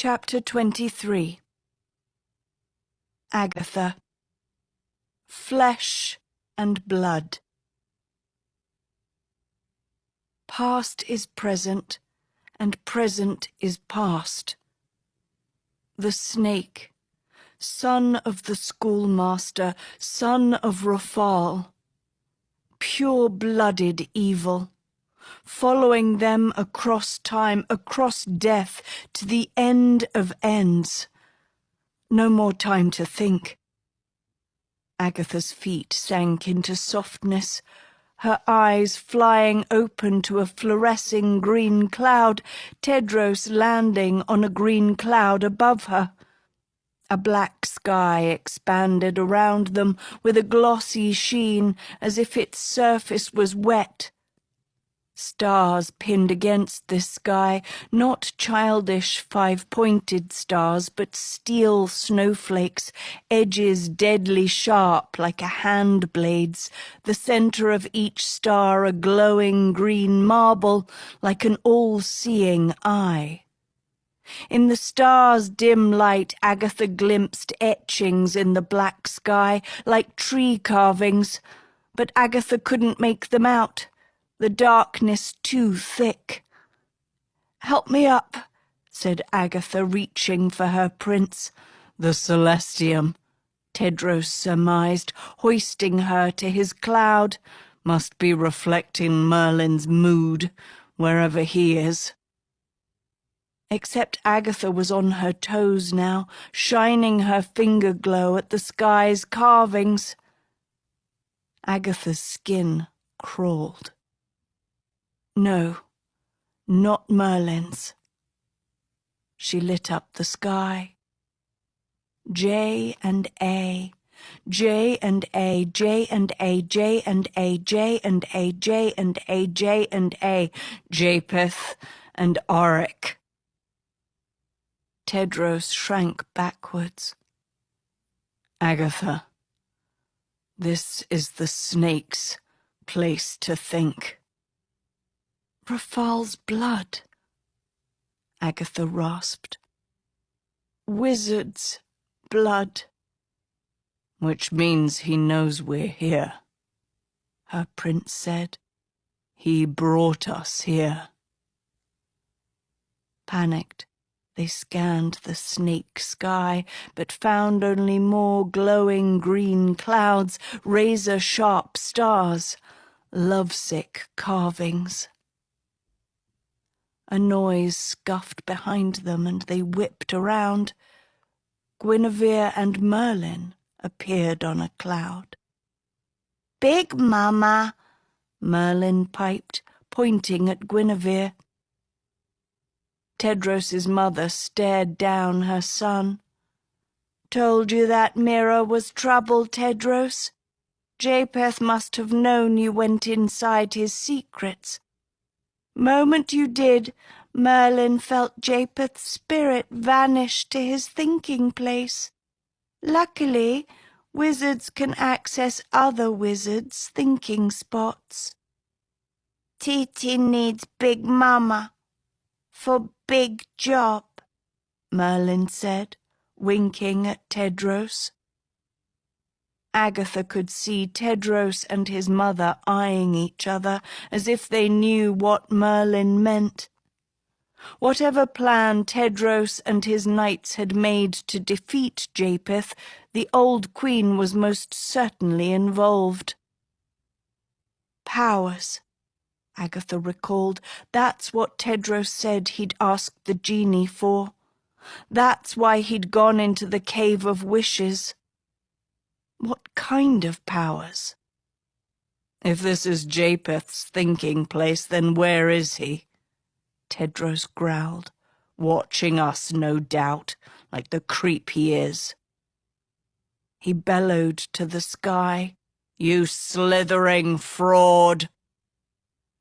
Chapter 23. Agatha. Flesh and blood. Past is present, and present is past. The snake, son of the schoolmaster, son of Rafal, pure-blooded evil, following them across time, across death, to the end of ends. No more time to think. Agatha's feet sank into softness, her eyes flying open to a fluorescing green cloud, Tedros landing on a green cloud above her. A black sky expanded around them with a glossy sheen, as if its surface was wet. Stars pinned against this sky, not childish five-pointed stars, but steel snowflakes, edges deadly sharp like a hand-blade's, the center of each star a glowing green marble like an all-seeing eye. In the stars' dim light, Agatha glimpsed etchings in the black sky like tree carvings, but Agatha couldn't make them out. The darkness too thick. "Help me up," said Agatha, reaching for her prince. "The Celestium," Tedros surmised, hoisting her to his cloud. "Must be reflecting Merlin's mood, wherever he is." Except Agatha was on her toes now, shining her finger glow at the sky's carvings. Agatha's skin crawled. No, not Merlin's. She lit up the sky. J and A, J and A, J and A, J and A, J and A, J and A, J and A, Japheth and Auric. Tedros shrank backwards. "Agatha, this is the snake's place to think." "Rafal's blood," Agatha rasped. "Wizard's blood." "Which means he knows we're here," her prince said. "He brought us here." Panicked, they scanned the snake sky, but found only more glowing green clouds, razor-sharp stars, lovesick carvings. A noise scuffed behind them, and they whipped around. Guinevere and Merlin appeared on a cloud. "Big Mama," Merlin piped, pointing at Guinevere. Tedros's mother stared down her son. "Told you that mirror was trouble, Tedros. Japheth must have known you went inside his secrets. Moment you did, Merlin felt Japheth's spirit vanish to his thinking place. Luckily, wizards can access other wizards' thinking spots. Titi needs Big Mama for big job," Merlin said, winking at Tedros. Agatha could see Tedros and his mother eyeing each other as if they knew what Merlin meant. Whatever plan Tedros and his knights had made to defeat Japheth, the old queen was most certainly involved. "Powers," Agatha recalled. "That's what Tedros said he'd asked the genie for. That's why he'd gone into the Cave of Wishes. What kind of powers?" "If this is Japheth's thinking place, then where is he?" Tedros growled. "Watching us, no doubt, like the creep he is." He bellowed to the sky. "You slithering fraud!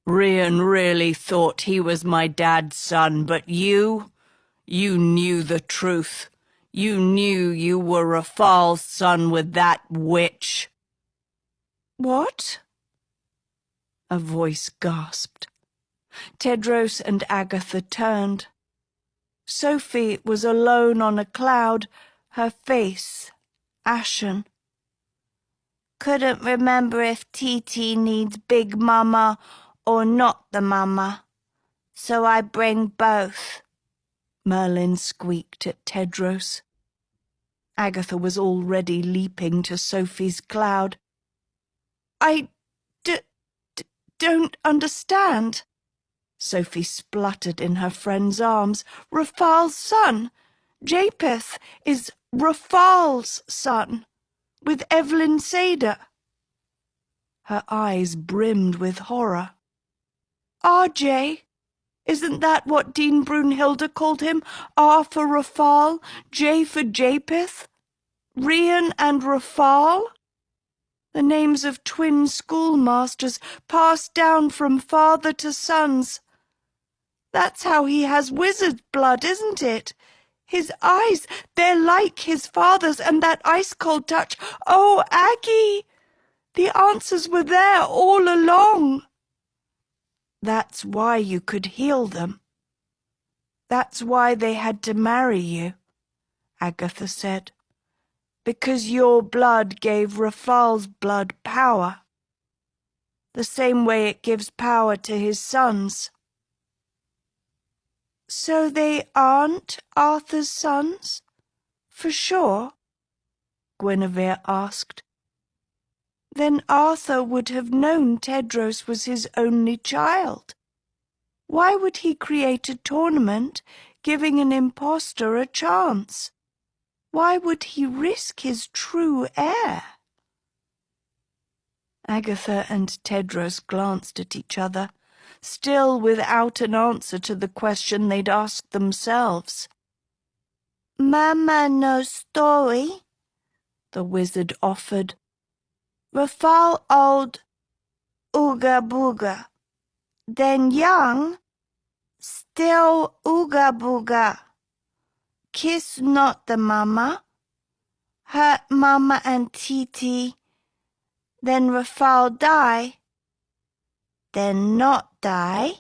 Rian really thought he was my dad's son, but you knew the truth. You knew you were Rafal's son with that witch." "What?" a voice gasped. Tedros and Agatha turned. Sophie was alone on a cloud, her face ashen. Couldn't remember if Titi needs Big Mama or not the mama, so I bring both, Merlin squeaked at Tedros. Agatha was already leaping to Sophie's cloud. I don't understand. Sophie spluttered in her friend's arms. Rafal's son. Japheth is Rafal's son, with Evelyn Sader. Her eyes brimmed with horror. RJ? Isn't that what Dean Brunhilde called him? R for Rafal, J for Japheth? Rian and Rafal? The names of twin schoolmasters passed down from father to sons. That's how he has wizard blood, isn't it? His eyes, they're like his father's, and that ice-cold touch. Oh, Aggie! The answers were there all along. That's why you could heal them. That's why they had to marry you, Agatha said. Because your blood gave Rafal's blood power. The same way it gives power to his sons. So they aren't Arthur's sons? For sure? Guinevere asked. Then Arthur would have known Tedros was his only child. Why would he create a tournament, giving an impostor a chance? Why would he risk his true heir? Agatha and Tedros glanced at each other, still without an answer to the question they'd asked themselves. Mama knows story, the wizard offered. Rafal old Ooga Booga, then young, still Ooga Booga. Kiss not the mama, hurt mama and Titi, then Rafal die, then not die,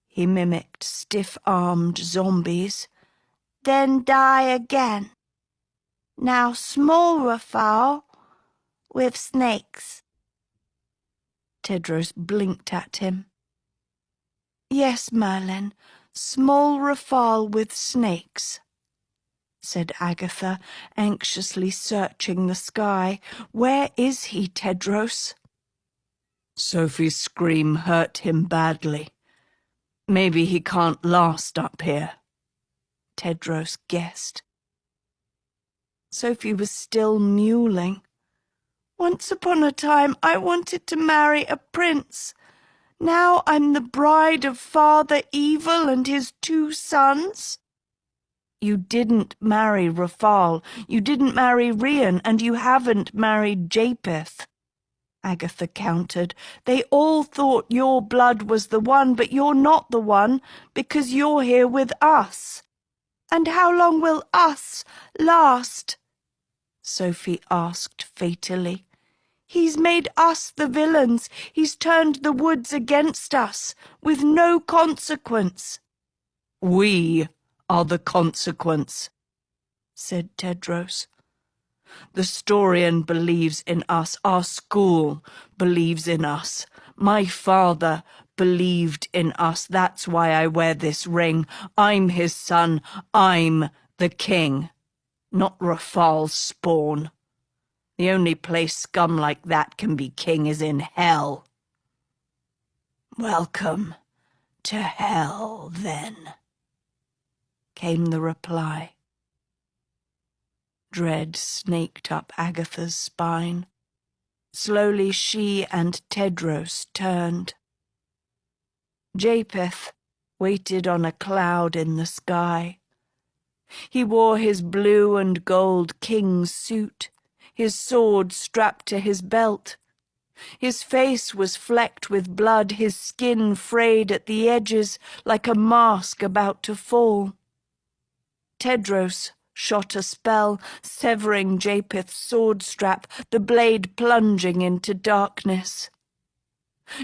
he mimicked stiff-armed zombies, then die again. Now small Rafal with snakes. Tedros blinked at him. Yes, Merlin, small Rafal with snakes, said Agatha, anxiously searching the sky. Where is he, Tedros? Sophie's scream hurt him badly. Maybe he can't last up here, Tedros guessed. Sophie was still mewling. Once upon a time I wanted to marry a prince. Now I'm the bride of Father Evil and his 2 sons. You didn't marry Rafal, you didn't marry Rian, and you haven't married Japheth, Agatha countered. They all thought your blood was the one, but you're not the one, because you're here with us. And how long will us last? Sophie asked fatally. He's made us the villains. He's turned the woods against us, with no consequence. We are the consequence, said Tedros. The Storian believes in us. Our school believes in us. My father believed in us. That's why I wear this ring. I'm his son. I'm the king, not Rafal's spawn. The only place scum like that can be king is in hell. Welcome to hell, then, came the reply. Dread snaked up Agatha's spine. Slowly she and Tedros turned. Japheth waited on a cloud in the sky. He wore his blue and gold king's suit, his sword strapped to his belt. His face was flecked with blood, his skin frayed at the edges like a mask about to fall. Tedros shot a spell, severing Japheth's sword strap, the blade plunging into darkness.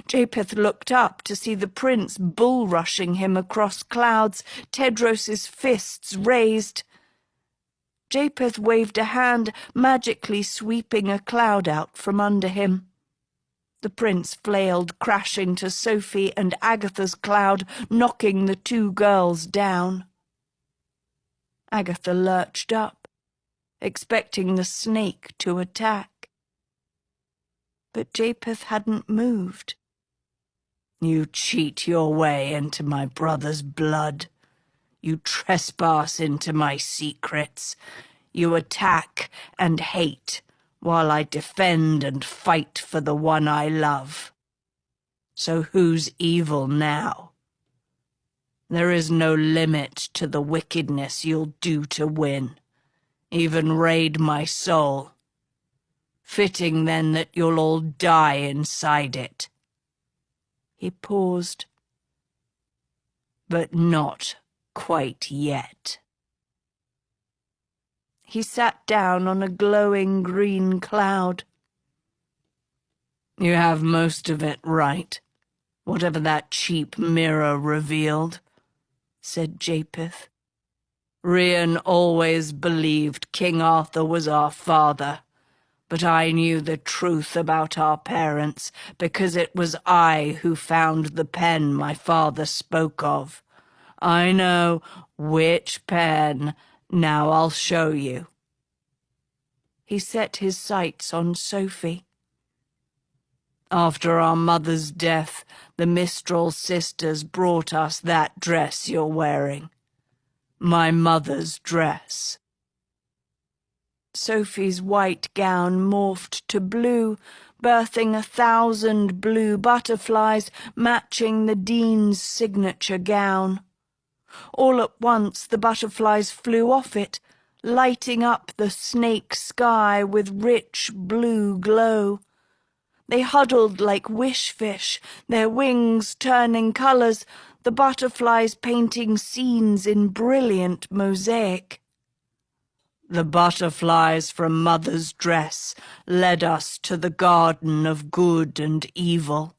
Japheth looked up to see the prince bull-rushing him across clouds, Tedros's fists raised. Japheth waved a hand, magically sweeping a cloud out from under him. The prince flailed, crashing to Sophie and Agatha's cloud, knocking the two girls down. Agatha lurched up, expecting the snake to attack. But Japheth hadn't moved. "You cheat your way into my brother's blood. You trespass into my secrets. You attack and hate, while I defend and fight for the one I love. So who's evil now? There is no limit to the wickedness you'll do to win, even raid my soul. Fitting then that you'll all die inside it." He paused. "But not quite yet." He sat down on a glowing green cloud. "You have most of it right, whatever that cheap mirror revealed," said Japheth. "Rian always believed King Arthur was our father, but I knew the truth about our parents because it was I who found the pen my father spoke of. I know which pen. Now I'll show you." He set his sights on Sophie. "After our mother's death, the Mistral sisters brought us that dress you're wearing. My mother's dress." Sophie's white gown morphed to blue, birthing 1,000 blue butterflies matching the dean's signature gown. All at once the butterflies flew off it, lighting up the snake sky with rich blue glow. They huddled like wish-fish, their wings turning colours, the butterflies painting scenes in brilliant mosaic. "The butterflies from Mother's dress led us to the garden of good and evil,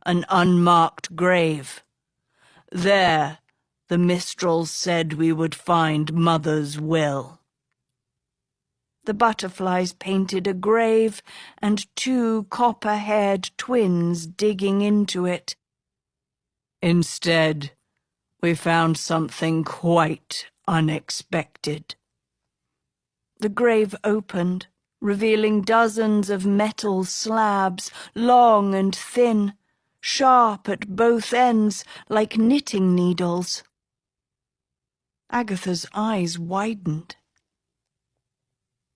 an unmarked grave. There, the Mistrals said we would find Mother's will." The butterflies painted a grave and 2 copper-haired twins digging into it. "Instead, we found something quite unexpected." The grave opened, revealing dozens of metal slabs, long and thin, sharp at both ends like knitting needles. Agatha's eyes widened.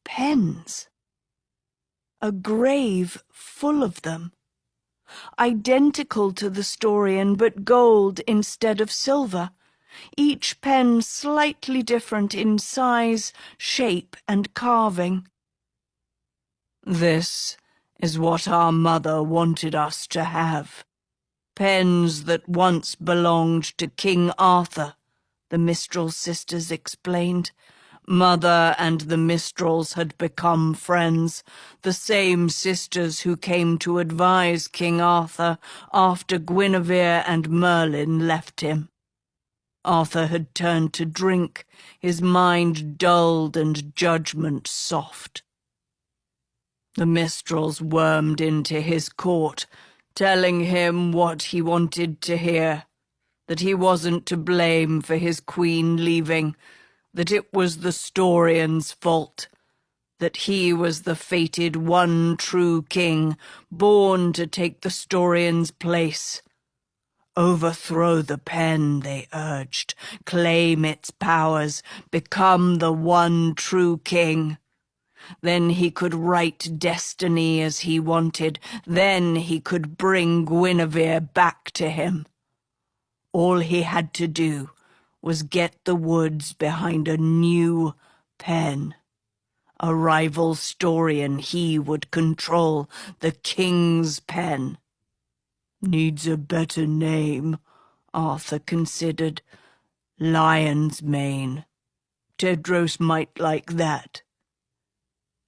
Pens. A grave full of them. Identical to the Storian, but gold instead of silver. Each pen slightly different in size, shape, and carving. "This is what our mother wanted us to have. Pens that once belonged to King Arthur," the Mistral sisters explained. "Mother and the Mistrals had become friends, the same sisters who came to advise King Arthur after Guinevere and Merlin left him. Arthur had turned to drink, his mind dulled and judgment soft. The Mistrals wormed into his court, telling him what he wanted to hear, that he wasn't to blame for his queen leaving, that it was the Storian's fault, that he was the fated one true king, born to take the Storian's place. Overthrow the pen, they urged, claim its powers, become the one true king. Then he could write destiny as he wanted, then he could bring Guinevere back to him. All he had to do was get the woods behind a new pen. A rival Storian he would control, the king's pen. Needs a better name, Arthur considered. Lion's Mane. Tedros might like that.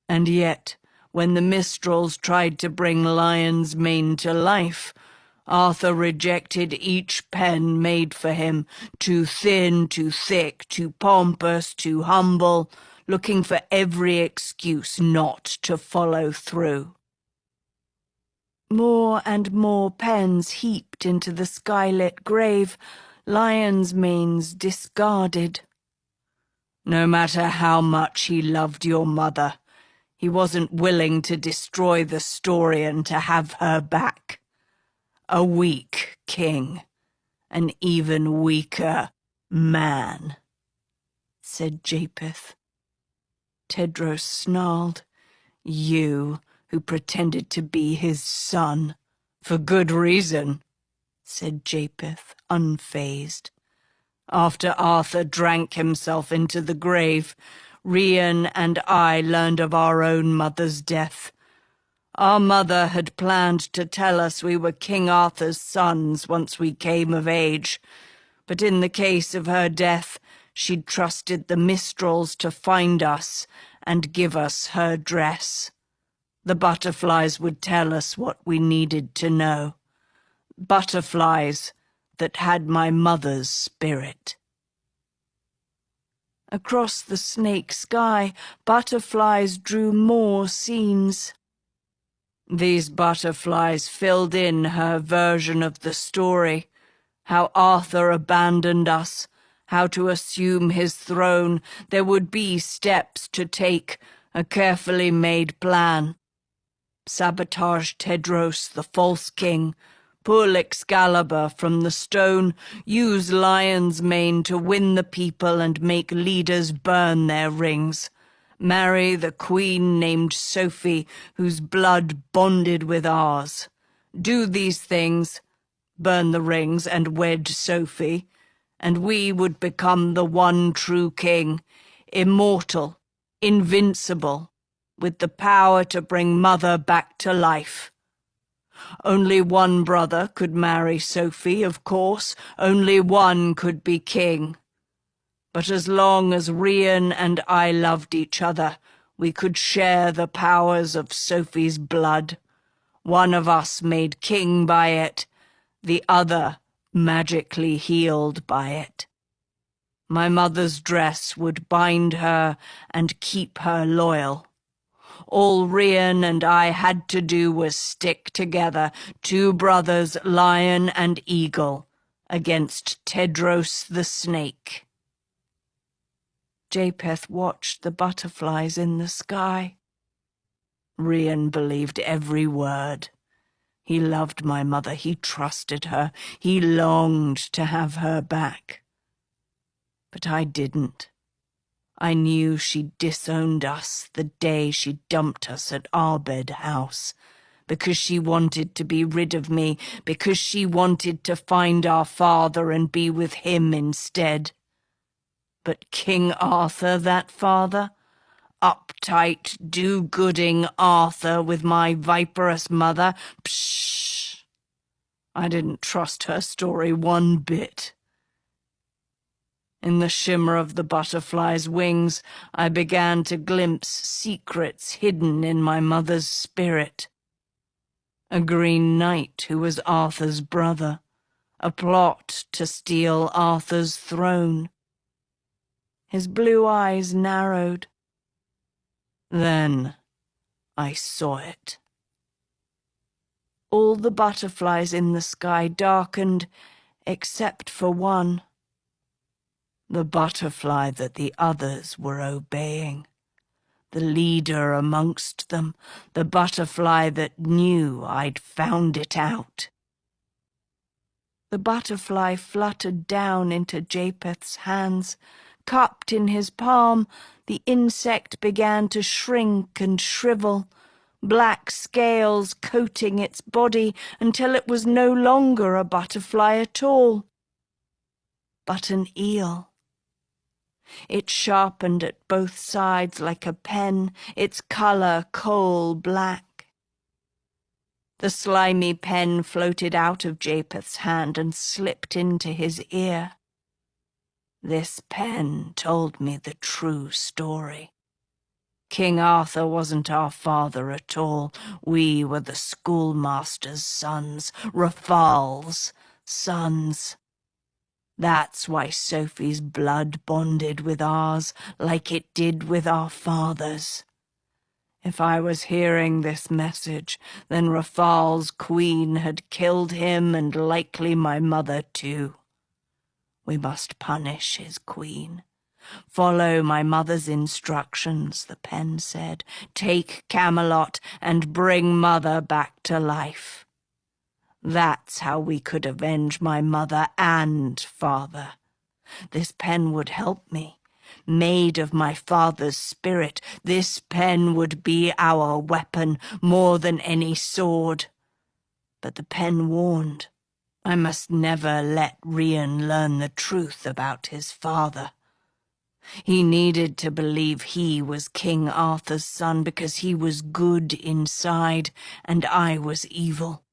And yet, When the Mistrals tried to bring Lion's Mane to life, Arthur rejected each pen made for him, too thin, too thick, too pompous, too humble, looking for every excuse not to follow through. More and more pens heaped into the skylit grave, Lion's Manes discarded. No matter how much he loved your mother, he wasn't willing to destroy the story and to have her back. A weak king, an even weaker man, said Japheth. Tedros snarled. You, who pretended to be his son. For good reason, said Japheth, unfazed. After Arthur drank himself into the grave, Rian and I learned of our own mother's death. Our mother had planned to tell us we were King Arthur's sons once we came of age, but in the case of her death, she'd trusted the Mistrals to find us and give us her dress. The butterflies would tell us what we needed to know. Butterflies that had my mother's spirit. Across the snake sky, butterflies drew more scenes. These butterflies filled in her version of the story, how Arthur abandoned us, how to assume his throne. There would be steps to take, a carefully made plan. Sabotage Tedros, the false king, pull Excalibur from the stone, use Lion's Mane to win the people and make leaders burn their rings. Marry the queen named Sophie, whose blood bonded with ours. Do these things, burn the rings and wed Sophie, and we would become the one true king, immortal, invincible, with the power to bring Mother back to life. Only one brother could marry Sophie, of course. Only one could be king. But as long as Rian and I loved each other, we could share the powers of Sophie's blood. One of us made king by it, the other magically healed by it. My mother's dress would bind her and keep her loyal. All Rian and I had to do was stick together, two brothers, Lion and Eagle, against Tedros the Snake. Japheth watched the butterflies in the sky. Rian believed every word. He loved my mother. He trusted her. He longed to have her back. But I didn't. I knew she disowned us the day she dumped us at Arbed House, because she wanted to be rid of me, because she wanted to find our father and be with him instead. But King Arthur, that father? Uptight, do-gooding Arthur with my viperous mother? Pshh! I didn't trust her story one bit. In the shimmer of the butterfly's wings, I began to glimpse secrets hidden in my mother's spirit. A Green Knight who was Arthur's brother, a plot to steal Arthur's throne. His blue eyes narrowed. Then I saw it. All the butterflies in the sky darkened, except for one. The butterfly that the others were obeying. The leader amongst them, the butterfly that knew I'd found it out. The butterfly fluttered down into Japheth's hands. Cupped in his palm, the insect began to shrink and shrivel, black scales coating its body until it was no longer a butterfly at all, but an eel. It sharpened at both sides like a pen, its colour coal black. The slimy pen floated out of Japheth's hand and slipped into his ear. This pen told me the true story. King Arthur wasn't our father at all. We were the schoolmaster's sons, Rafal's sons. That's why Sophie's blood bonded with ours, like it did with our father's. If I was hearing this message, then Rafal's queen had killed him and likely my mother too. We must punish his queen. Follow my mother's instructions, the pen said. Take Camelot and bring mother back to life. That's how we could avenge my mother and father. This pen would help me. Made of my father's spirit, this pen would be our weapon more than any sword. But the pen warned. I must never let Rian learn the truth about his father. He needed to believe he was King Arthur's son because he was good inside and I was evil.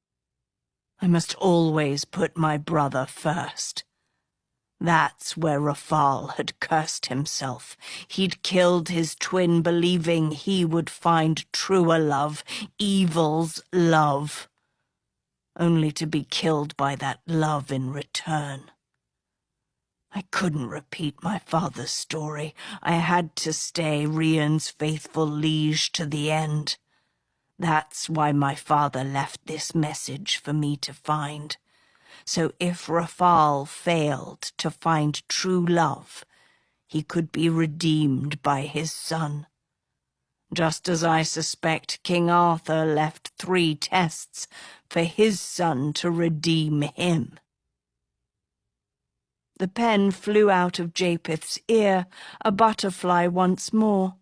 I must always put my brother first. That's where Rafal had cursed himself. He'd killed his twin believing he would find truer love, evil's love, only to be killed by that love in return. I couldn't repeat my father's story. I had to stay Rian's faithful liege to the end. That's why my father left this message for me to find. So if Rafal failed to find true love, he could be redeemed by his son. Just as I suspect King Arthur left 3 tests for his son to redeem him. The pen flew out of Japheth's ear, a butterfly once more.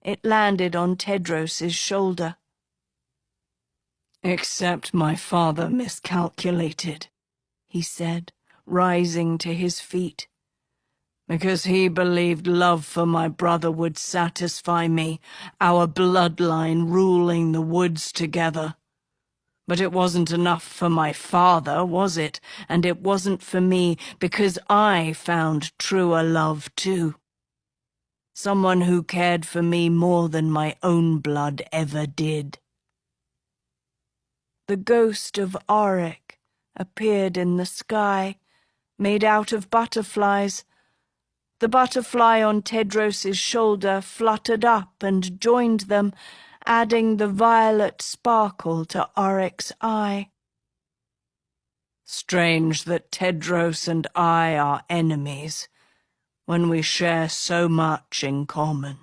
It landed on Tedros's shoulder. "Except my father miscalculated," he said, rising to his feet. "Because he believed love for my brother would satisfy me, our bloodline ruling the woods together. But it wasn't enough for my father, was it? And it wasn't for me, because I found truer love too. Someone who cared for me more than my own blood ever did." The ghost of Auric appeared in the sky, made out of butterflies. The butterfly on Tedros's shoulder fluttered up and joined them, adding the violet sparkle to Auric's eye. "Strange that Tedros and I are enemies, when we share so much in common,"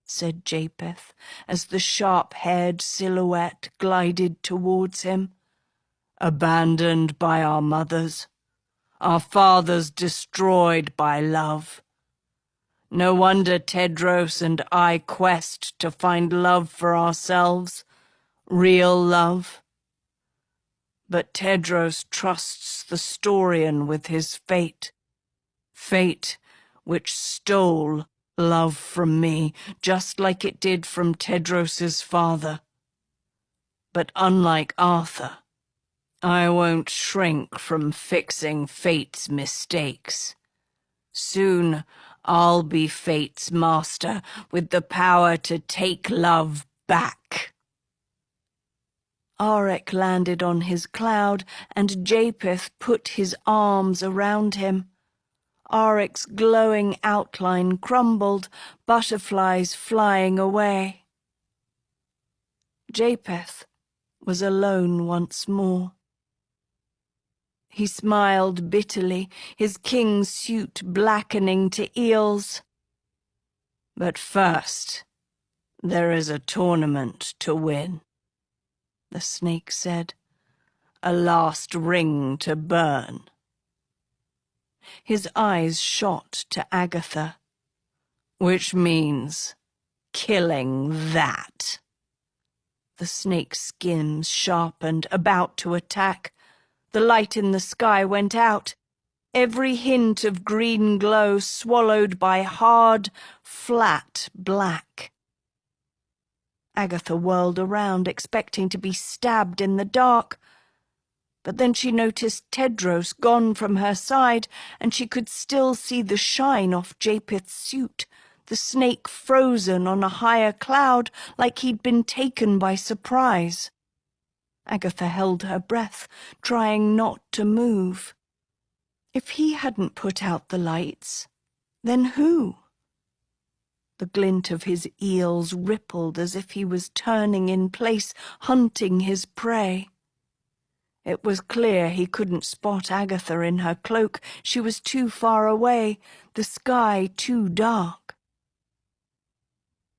said Japheth, as the sharp-haired silhouette glided towards him. "Abandoned by our mothers, our fathers destroyed by love. No wonder Tedros and I quest to find love for ourselves, real love. But Tedros trusts the Storian with his fate which stole love from me, just like it did from Tedros's father. But unlike Arthur, I won't shrink from fixing fate's mistakes. Soon I'll be fate's master, with the power to take love back." Auric landed on his cloud, and Japheth put his arms around him. Auric's glowing outline crumbled, butterflies flying away. Japheth was alone once more. He smiled bitterly, his king's suit blackening to eels. "But first, there is a tournament to win," the snake said. "A last ring to burn." His eyes shot to Agatha. "Which means killing that." The snake's skins sharpened, about to attack. The light in the sky went out, every hint of green glow swallowed by hard, flat black. Agatha whirled around, expecting to be stabbed in the dark. But then she noticed Tedros gone from her side, and she could still see the shine off Japheth's suit, the snake frozen on a higher cloud like he'd been taken by surprise. Agatha held her breath, trying not to move. If he hadn't put out the lights, then who? The glint of his eels rippled as if he was turning in place, hunting his prey. It was clear he couldn't spot Agatha in her cloak. She was too far away, the sky too dark.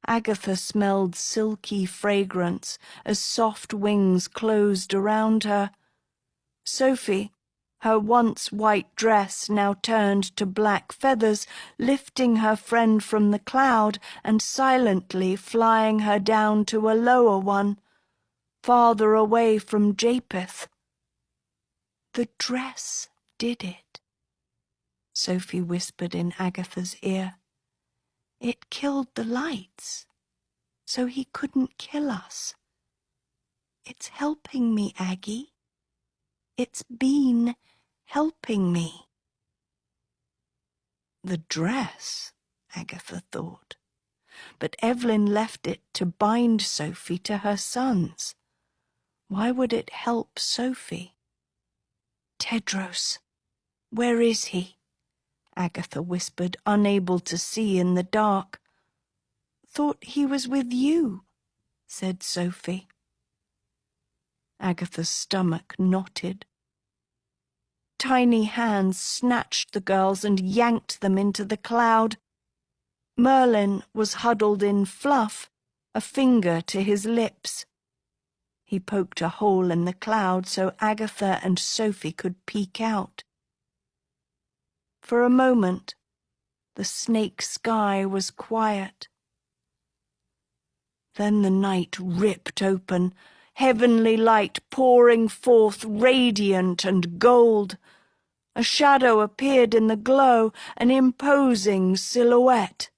Agatha smelled silky fragrance as soft wings closed around her. Sophie, her once white dress now turned to black feathers, lifting her friend from the cloud and silently flying her down to a lower one, farther away from Japheth. The dress did it, Sophie whispered in Agatha's ear. It killed the lights, so he couldn't kill us. It's helping me, Aggie. It's been helping me. The dress, Agatha thought, but Evelyn left it to bind Sophie to her sons. Why would it help Sophie? Tedros, where is he? Agatha whispered, unable to see in the dark. Thought he was with you, said Sophie. Agatha's stomach knotted. Tiny hands snatched the girls and yanked them into the cloud. Merlin was huddled in fluff, a finger to his lips. He poked a hole in the cloud so Agatha and Sophie could peek out. For a moment, the snake sky was quiet. Then the night ripped open, heavenly light pouring forth radiant and gold. A shadow appeared in the glow, an imposing silhouette.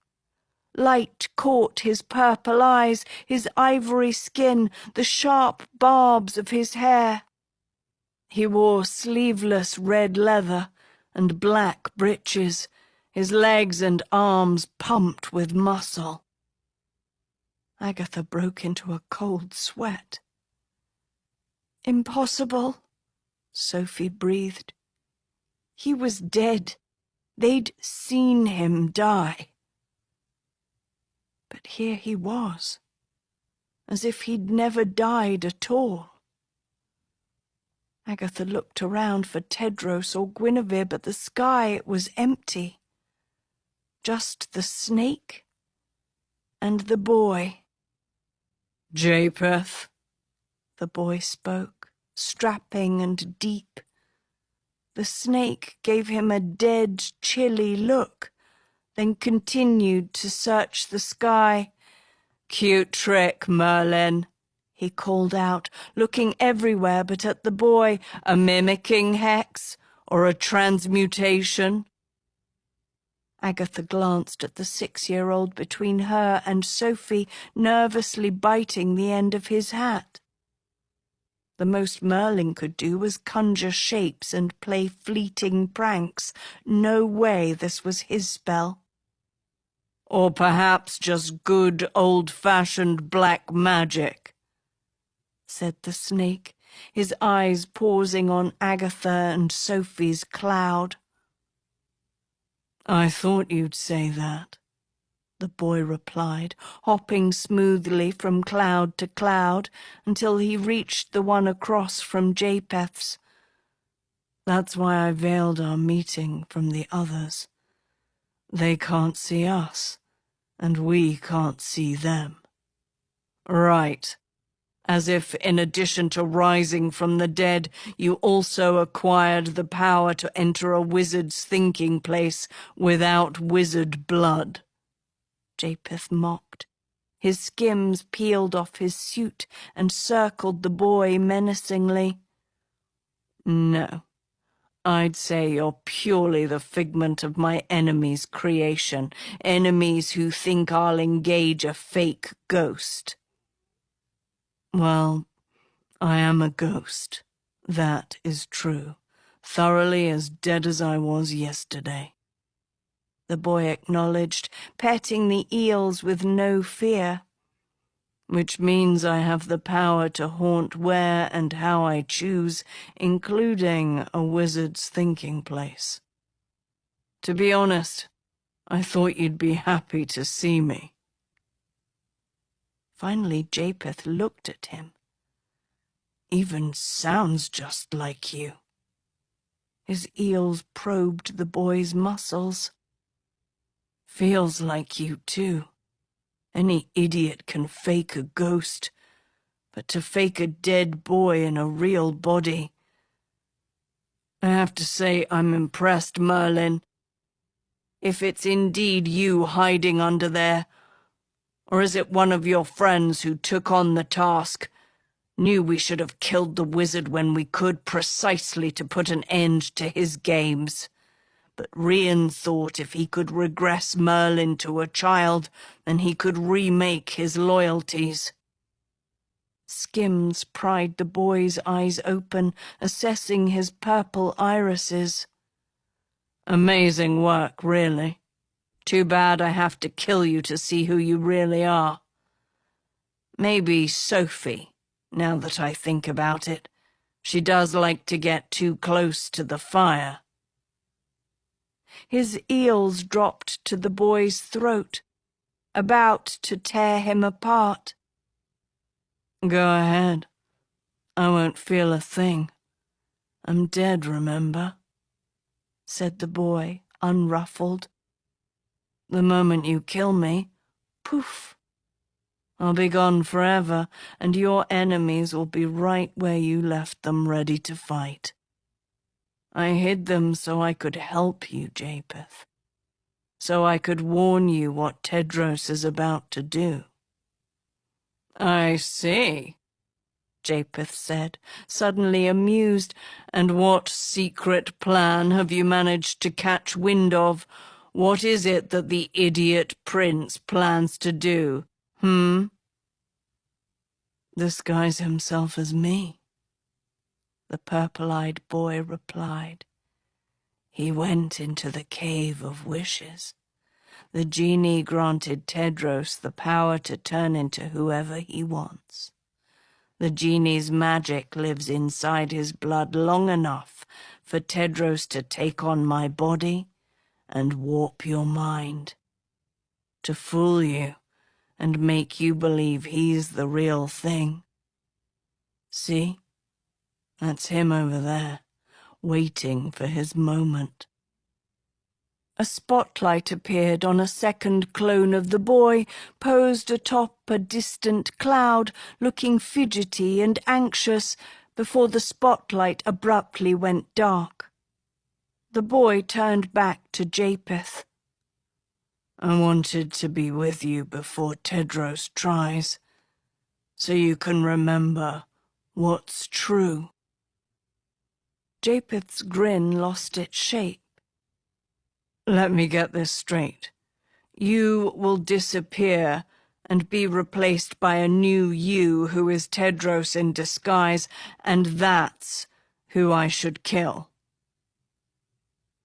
Light caught his purple eyes, his ivory skin, the sharp barbs of his hair. He wore sleeveless red leather and black breeches, his legs and arms pumped with muscle. Agatha broke into a cold sweat. Impossible, Sophie breathed. He was dead. They'd seen him die. But here he was, as if he'd never died at all. Agatha looked around for Tedros or Guinevere, but the sky was empty. Just the snake and the boy. Japheth, the boy spoke, strapping and deep. The snake gave him a dead, chilly look, then continued to search the sky. Cute trick, Merlin, he called out, looking everywhere but at the boy. A mimicking hex or a transmutation? Agatha glanced at the 6-year-old between her and Sophie, nervously biting the end of his hat. The most Merlin could do was conjure shapes and play fleeting pranks. No way this was his spell. Or perhaps just good old-fashioned black magic, said the snake, his eyes pausing on Agatha and Sophie's cloud. I thought you'd say that, the boy replied, hopping smoothly from cloud to cloud until he reached the one across from Japheth's. That's why I veiled our meeting from the others. They can't see us, and we can't see them. Right. As if, in addition to rising from the dead, you also acquired the power to enter a wizard's thinking place without wizard blood. Japheth mocked. His skims peeled off his suit and circled the boy menacingly. No, I'd say you're purely the figment of my enemy's creation, enemies who think I'll engage a fake ghost. Well, I am a ghost. That is true. Thoroughly as dead as I was yesterday. the boy acknowledged, petting the eels with no fear. Which means I have the power to haunt where and how I choose, including a wizard's thinking place. To be honest, I thought you'd be happy to see me. Finally, Japheth looked at him. Even sounds just like you. His eels probed the boy's muscles. Feels like you, too. Any idiot can fake a ghost, but to fake a dead boy in a real body... I have to say I'm impressed, Merlin. If it's indeed you hiding under there, or is it one of your friends who took on the task, knew we should have killed the wizard when we could, precisely to put an end to his games. But Rian thought if he could regress Merlin to a child, then he could remake his loyalties. Skims pried the boy's eyes open, assessing his purple irises. Amazing work, really. Too bad I have to kill you to see who you really are. Maybe Sophie, now that I think about it. She does like to get too close to the fire. His eels dropped to the boy's throat, about to tear him apart. Go ahead. I won't feel a thing. I'm dead, remember? Said the boy, unruffled. The moment you kill me, poof. I'll be gone forever, and your enemies will be right where you left them, ready to fight. I hid them so I could help you, Japheth. So I could warn you what Tedros is about to do. I see, Japheth said, suddenly amused. And what secret plan have you managed to catch wind of? What is it that the idiot prince plans to do, Disguise himself as me, the purple-eyed boy replied. He went into the Cave of Wishes. The genie granted Tedros the power to turn into whoever he wants. The genie's magic lives inside his blood long enough for Tedros to take on my body and warp your mind. To fool you and make you believe he's the real thing. See? That's him over there, waiting for his moment. A spotlight appeared on a second clone of the boy, posed atop a distant cloud, looking fidgety and anxious, before the spotlight abruptly went dark. The boy turned back to Japheth. I wanted to be with you before Tedros tries, so you can remember what's true. Japheth's grin lost its shape. Let me get this straight. You will disappear and be replaced by a new you who is Tedros in disguise, and that's who I should kill.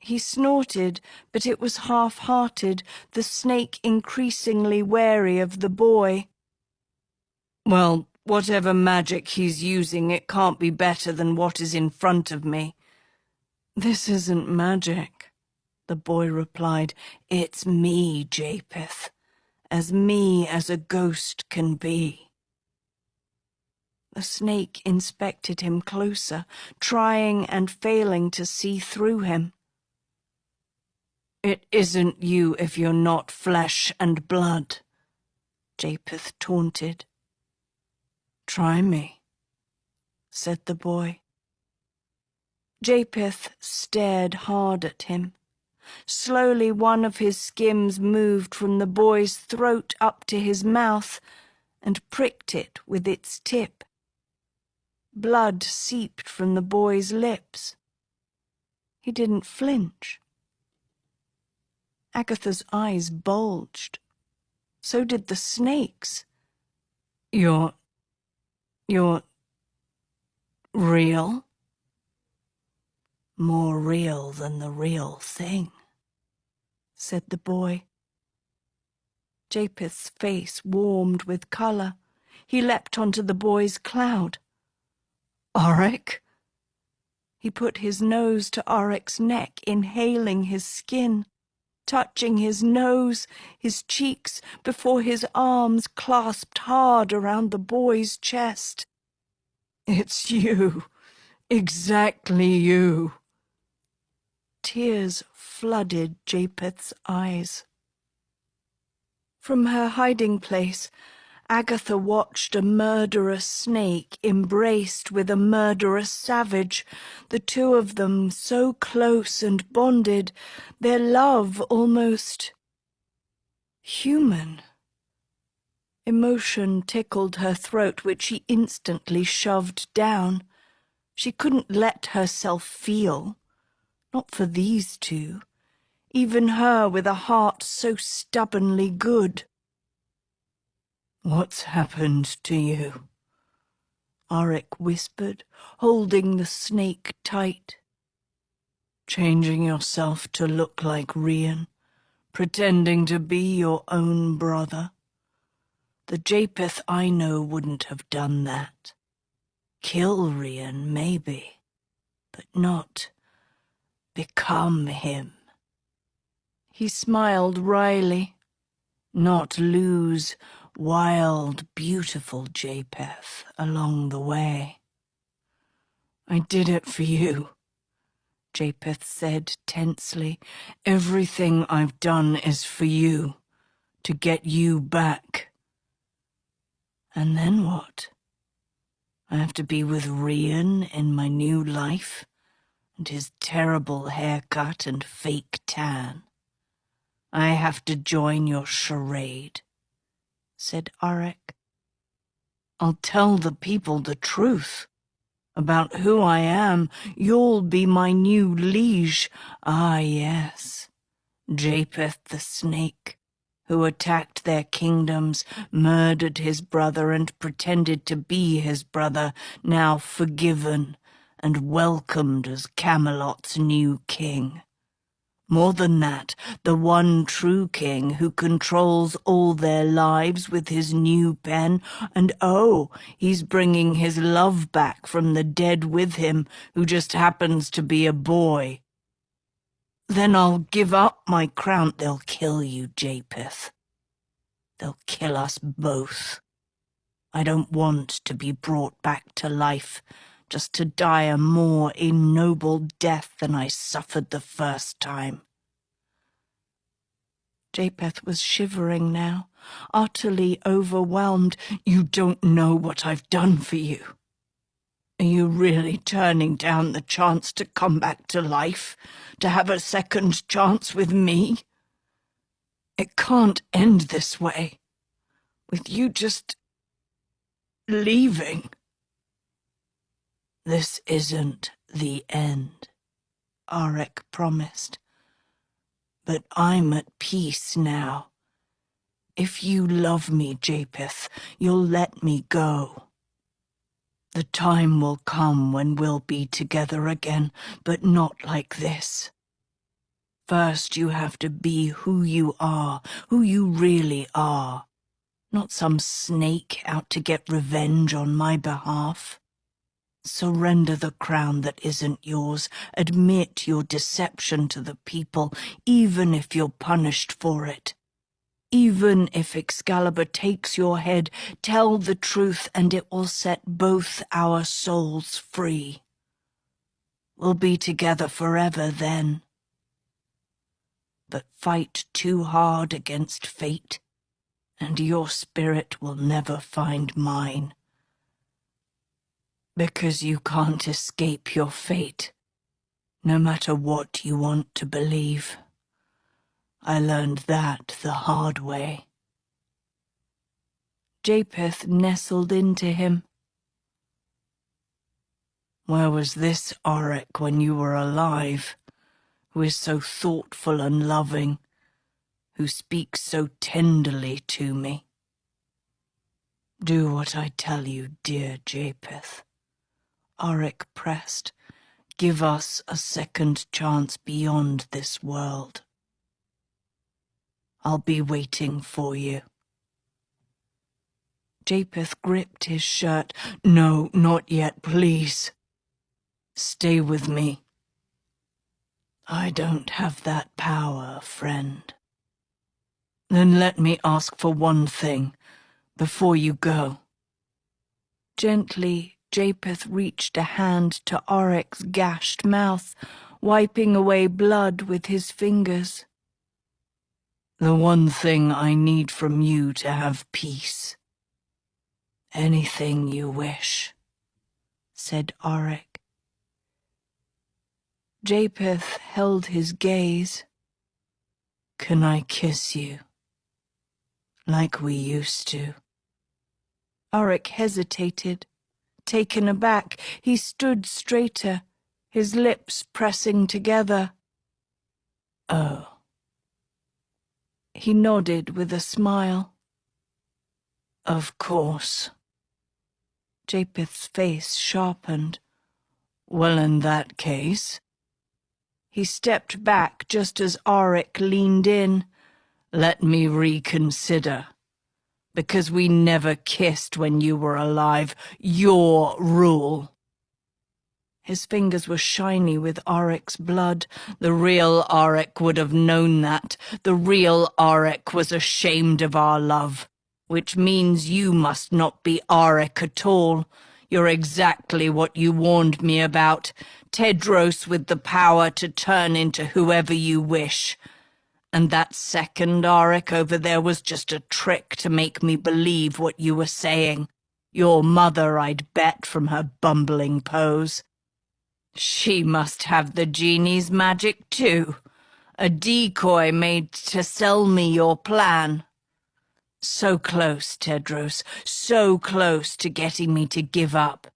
He snorted, but it was half-hearted, the snake increasingly wary of the boy. Well, whatever magic he's using, it can't be better than what is in front of me. This isn't magic, the boy replied. It's me, Japheth. As me as a ghost can be. The snake inspected him closer, trying and failing to see through him. It isn't you if you're not flesh and blood, Japheth taunted. Try me, said the boy. Japheth stared hard at him. Slowly one of his skims moved from the boy's throat up to his mouth and pricked it with its tip. Blood seeped from the boy's lips. He didn't flinch. Agatha's eyes bulged. So did the snake's. You're real? More real than the real thing, said the boy. Japheth's face warmed with colour. He leapt onto the boy's cloud. Auric? He put his nose to Auric's neck, inhaling his skin, touching his nose, his cheeks, before his arms clasped hard around the boy's chest. It's you. Exactly you. Tears flooded Japheth's eyes. From her hiding place, Agatha watched a murderous snake embraced with a murderous savage, the two of them so close and bonded, their love almost human. Emotion tickled her throat, which she instantly shoved down. She couldn't let herself feel, not for these two, even her with a heart so stubbornly good. What's happened to you? Auric whispered, holding the snake tight. Changing yourself to look like Rian, pretending to be your own brother. The Japheth I know wouldn't have done that. Kill Rian, maybe, but not become him. He smiled wryly. Not lose wild, beautiful Japheth along the way. I did it for you, Japheth said tensely. Everything I've done is for you, to get you back. And then what? I have to be with Rian in my new life, and his terrible haircut and fake tan. I have to join your charade, said Auric. I'll tell the people the truth about who I am. You'll be my new liege. Ah, yes, Japheth the snake, who attacked their kingdoms, murdered his brother and pretended to be his brother, now forgiven and welcomed as Camelot's new king. More than that, the one true king who controls all their lives with his new pen, and oh, he's bringing his love back from the dead with him, who just happens to be a boy. Then I'll give up my crown. They'll kill you, Japheth. They'll kill us both. I don't want to be brought back to life, just to die a more ignoble death than I suffered the first time. Japheth was shivering now, utterly overwhelmed. You don't know what I've done for you. Are you really turning down the chance to come back to life, to have a second chance with me? It can't end this way, with you just leaving. This isn't the end, Auric promised. But I'm at peace now. If you love me, Japheth, you'll let me go. The time will come when we'll be together again, but not like this. First, you have to be who you really are. Not some snake out to get revenge on my behalf. Surrender the crown that isn't yours. Admit your deception to the people, even if you're punished for it. Even if Excalibur takes your head, tell the truth and it will set both our souls free. We'll be together forever then. But fight too hard against fate, and your spirit will never find mine. Because you can't escape your fate, no matter what you want to believe. I learned that the hard way. Japheth nestled into him. Where was this Auric when you were alive, who is so thoughtful and loving, who speaks so tenderly to me? Do what I tell you, dear Japheth. Auric pressed. Give us a second chance beyond this world. I'll be waiting for you. Japheth gripped his shirt. No, not yet, please. Stay with me. I don't have that power, friend. Then let me ask for one thing before you go. Gently, Japheth reached a hand to Oryx's gashed mouth, wiping away blood with his fingers. The one thing I need from you to have peace. Anything you wish, said Oryx. Japheth held his gaze. Can I kiss you? Like we used to. Oryx hesitated. Taken aback, he stood straighter, his lips pressing together. Oh. He nodded with a smile. Of course. Japheth's face sharpened. Well, in that case. He stepped back just as Oryx leaned in. Let me reconsider. Because we never kissed when you were alive. Your rule. His fingers were shiny with Oryx's blood. The real Oryx would have known that. The real Oryx was ashamed of our love. Which means you must not be Oryx at all. You're exactly what you warned me about. Tedros with the power to turn into whoever you wish. And that second Oryx over there was just a trick to make me believe what you were saying. Your mother, I'd bet, from her bumbling pose. She must have the genie's magic too. A decoy made to sell me your plan. So close, Tedros, so close to getting me to give up.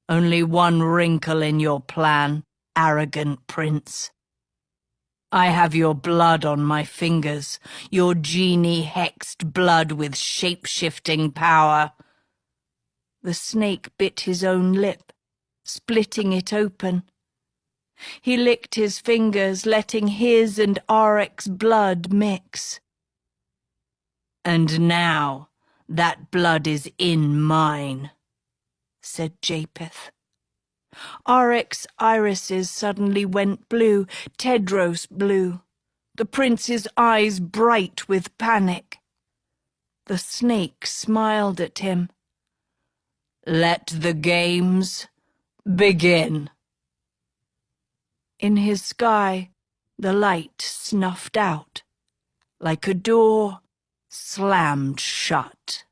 Only one wrinkle in your plan, arrogant prince. I have your blood on my fingers, your genie-hexed blood with shape-shifting power. The snake bit his own lip, splitting it open. He licked his fingers, letting his and Oryx's blood mix. And now that blood is in mine, said Japheth. Oryx's irises suddenly went blue, Tedros blue, the prince's eyes bright with panic. The snake smiled at him. Let the games begin. In his sky, the light snuffed out, like a door slammed shut.